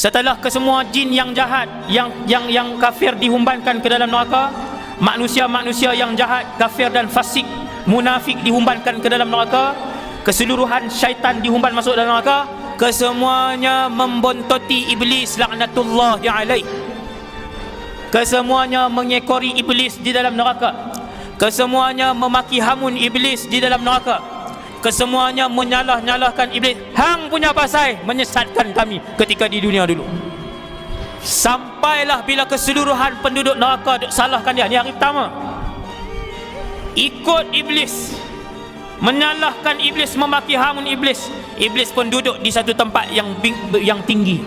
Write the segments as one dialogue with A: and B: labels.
A: Setelah kesemua jin yang jahat, yang kafir dihumbankan ke dalam neraka, manusia-manusia yang jahat, kafir dan fasik, munafik dihumbankan ke dalam neraka, keseluruhan syaitan dihumban masuk dalam neraka, kesemuanya membontoti iblis laknatullahi alaih. Kesemuanya mengekori iblis di dalam neraka. Kesemuanya memaki hamun iblis di dalam neraka. Kesemuanya menyalah-nyalahkan iblis. Hang punya pasal menyesatkan kami ketika di dunia dulu. Sampailah bila keseluruhan penduduk neraka duk salahkan dia. Ni hari pertama. Ikut iblis, menyalahkan iblis, memaki hamun iblis. Iblis pun duduk di satu tempat yang tinggi.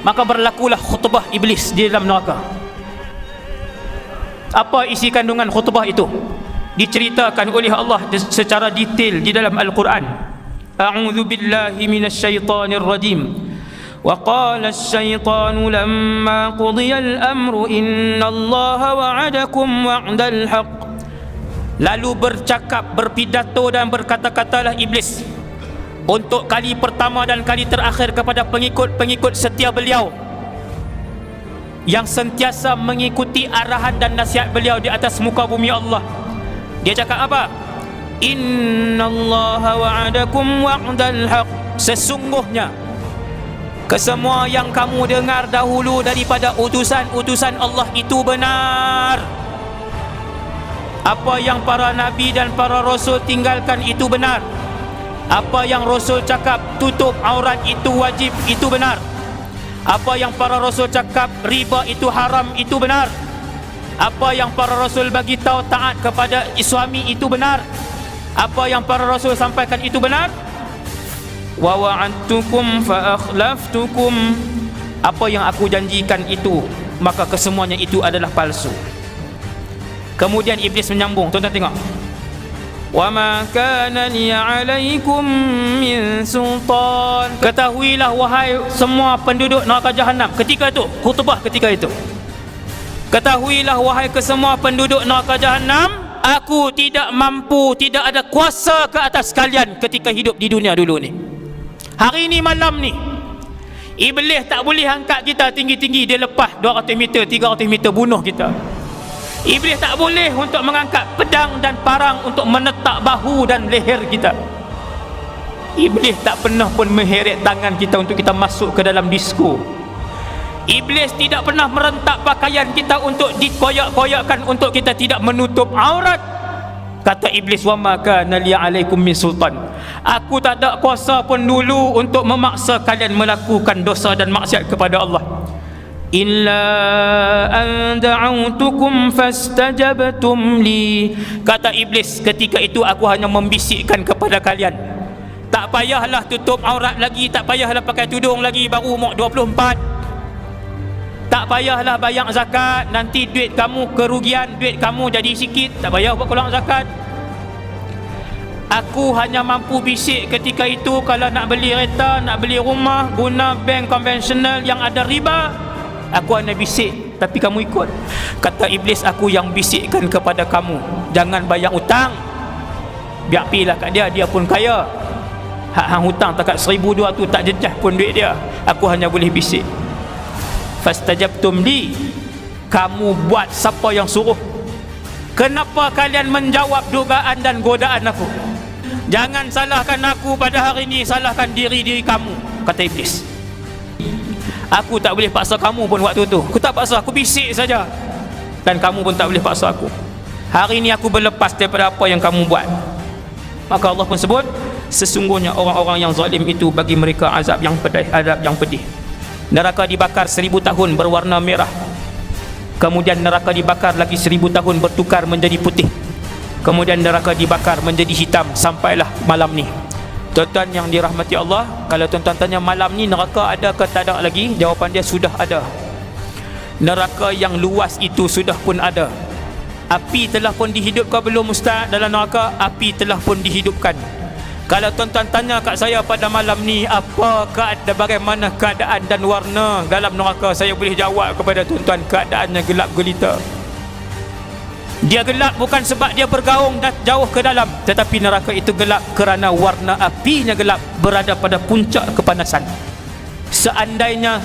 A: Maka berlakulah khutbah iblis di dalam neraka. Apa isi kandungan khutbah itu? Diceritakan oleh Allah secara detail di dalam Al-Quran. A'udzu billahi minasyaitonir rajim. Wa qala asy-syaitanu lamma qudiya al-amru innallaha wa'adakum wa'dal haqq. Lalu bercakap, berpidato dan berkata-katalah iblis untuk kali pertama dan kali terakhir kepada pengikut-pengikut setia beliau yang sentiasa mengikuti arahan dan nasihat beliau di atas muka bumi Allah. Dia cakap apa? Innallaha wa'adakum wa'dal haqq. Sesungguhnya kesemua yang kamu dengar dahulu daripada utusan-utusan Allah itu benar. Apa yang para nabi dan para rasul tinggalkan itu benar. Apa yang rasul cakap tutup aurat itu wajib, itu benar. Apa yang para rasul cakap riba itu haram, itu benar. Apa yang para rasul bagi tahu taat kepada suami itu benar. Apa yang para rasul sampaikan itu benar. Wa wa'adtukum fa akhlaftukum. Apa yang aku janjikan itu, maka kesemuanya itu adalah palsu. Kemudian iblis menyambung, tuan-tuan tengok. Wa ma kana li 'alaikum min sultan. Ketahuilah wahai semua penduduk neraka jahanam ketika itu, khutbah ketika itu. Ketahuilah wahai kesemua penduduk neraka jahanam, aku tidak mampu, tidak ada kuasa ke atas kalian ketika hidup di dunia dulu ni. Hari ni, malam ni, iblis tak boleh angkat kita tinggi-tinggi. Dia lepas 200 meter, 300 meter bunuh kita. Iblis tak boleh untuk mengangkat pedang dan parang untuk menetak bahu dan leher kita. Iblis tak pernah pun mengheret tangan kita untuk kita masuk ke dalam disko. Iblis tidak pernah merentak pakaian kita untuk dikoyak-koyakkan untuk kita tidak menutup aurat. Kata iblis, wa ma kana li 'alaikum min sultan. Aku tak ada kuasa pun dulu untuk memaksa kalian melakukan dosa dan maksiat kepada Allah. Illa an da'autukum fastajabtum li. Kata iblis, ketika itu aku hanya membisikkan kepada kalian, tak payahlah tutup aurat lagi, tak payahlah pakai tudung lagi, baru umur 24. Tak payahlah bayar zakat, nanti duit kamu kerugian, duit kamu jadi sikit, tak payah buat keluar zakat. Aku hanya mampu bisik ketika itu. Kalau nak beli kereta, nak beli rumah, guna bank konvensional yang ada riba, aku hanya bisik, tapi kamu ikut. Kata iblis, aku yang bisikkan kepada kamu, jangan bayar hutang. Biar pilah kat dia, dia pun kaya. Hak hang hutang takat 1,200 tu tak jejah pun duit dia. Aku hanya boleh bisik. Fastajabtum li. Kamu buat siapa yang suruh? Kenapa kalian menjawab dugaan dan godaan aku? Jangan salahkan aku pada hari ini, salahkan diri kamu, kata iblis. Aku tak boleh paksa kamu pun waktu tu. Aku tak paksa, aku bisik saja. Dan kamu pun tak boleh paksa aku. Hari ini aku berlepas daripada apa yang kamu buat. Maka Allah pun sebut, sesungguhnya orang-orang yang zalim itu bagi mereka azab yang pedih, azab yang pedih. Neraka dibakar 1000 tahun berwarna merah. Kemudian neraka dibakar lagi 1000 tahun bertukar menjadi putih. Kemudian neraka dibakar menjadi hitam sampailah malam ni. Tuan-tuan yang dirahmati Allah, kalau tuan-tuan tanya malam ni neraka ada ke tak ada lagi, jawapan dia sudah ada. Neraka yang luas itu sudah pun ada. Api telah pun dihidupkan belum Ustaz dalam neraka? Api telah pun dihidupkan. Kalau tuan-tuan tanya kat saya pada malam ni, bagaimana keadaan dan warna dalam neraka, saya boleh jawab kepada tuan-tuan, keadaannya gelap gelita. Dia gelap bukan sebab dia bergaung dan jauh ke dalam, tetapi neraka itu gelap kerana warna apinya gelap, berada pada puncak kepanasan. Seandainya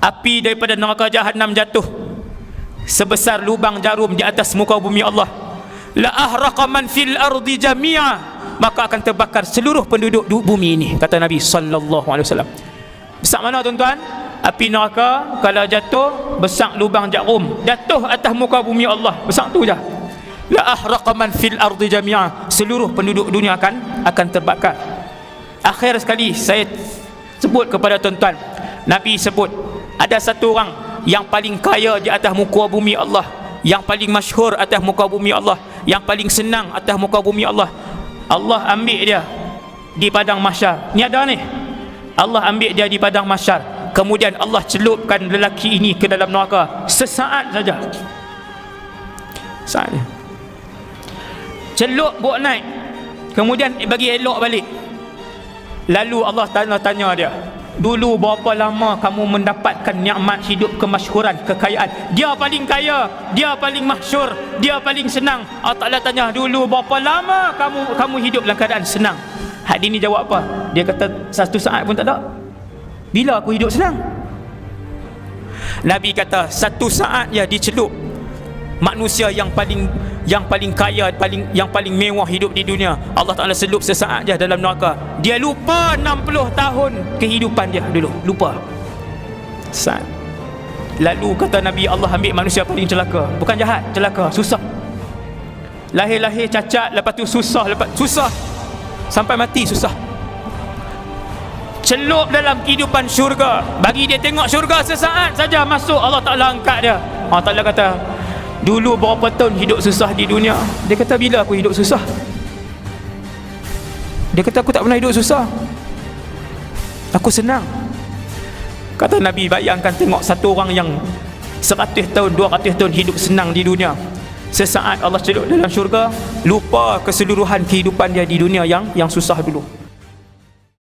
A: api daripada neraka Jahannam jatuh sebesar lubang jarum di atas muka bumi Allah, la ahraqa man fil ardi jami'a, maka akan terbakar seluruh penduduk bumi ini, kata Nabi sallallahu alaihi wasallam. Besar mana tuan-tuan? Api neraka kalau jatuh besar lubang jarum, jatuh atas muka bumi Allah, besar tu je. La ahraqa man fil ardi jami'a, seluruh penduduk dunia akan terbakar. Akhir sekali saya sebut kepada tuan-tuan, Nabi sebut ada satu orang yang paling kaya di atas muka bumi Allah, yang paling masyhur atas muka bumi Allah, yang paling senang atas muka bumi Allah. Allah ambil dia di padang mahsyar. Ni ada ni. Allah ambil dia di padang mahsyar. Kemudian Allah celupkan lelaki ini ke dalam neraka sesaat saja. Saat ni. Celup bawa naik. Kemudian bagi elok balik. Lalu Allah tanya dia, dulu berapa lama kamu mendapatkan nikmat hidup, kemasyhuran, kekayaan? Dia paling kaya, dia paling masyhur, dia paling senang. Allah Ta'ala tanya, dulu berapa lama kamu hidup dalam keadaan senang? Hak ni jawab apa? Dia kata, satu saat pun tak ada. Bila aku hidup senang? Nabi kata, satu saat ya dicelup manusia yang paling kaya, yang paling mewah hidup di dunia, Allah Ta'ala selup sesaat je dalam neraka. Dia lupa 60 tahun kehidupan dia dulu, lupa saat. Lalu kata Nabi, Allah ambil manusia paling celaka. Bukan jahat, celaka, susah. Lahir-lahir cacat, lepas tu susah sampai mati susah. Celup dalam kehidupan syurga, bagi dia tengok syurga sesaat saja masuk, Allah Ta'ala angkat dia. Allah Ta'ala kata, dulu berapa tahun hidup susah di dunia? Dia kata, bila aku hidup susah? Dia kata, aku tak pernah hidup susah, aku senang. Kata Nabi, bayangkan tengok satu orang yang 100 tahun, 200 tahun hidup senang di dunia, sesaat Allah celup dalam syurga, lupa keseluruhan kehidupan dia di dunia yang susah dulu.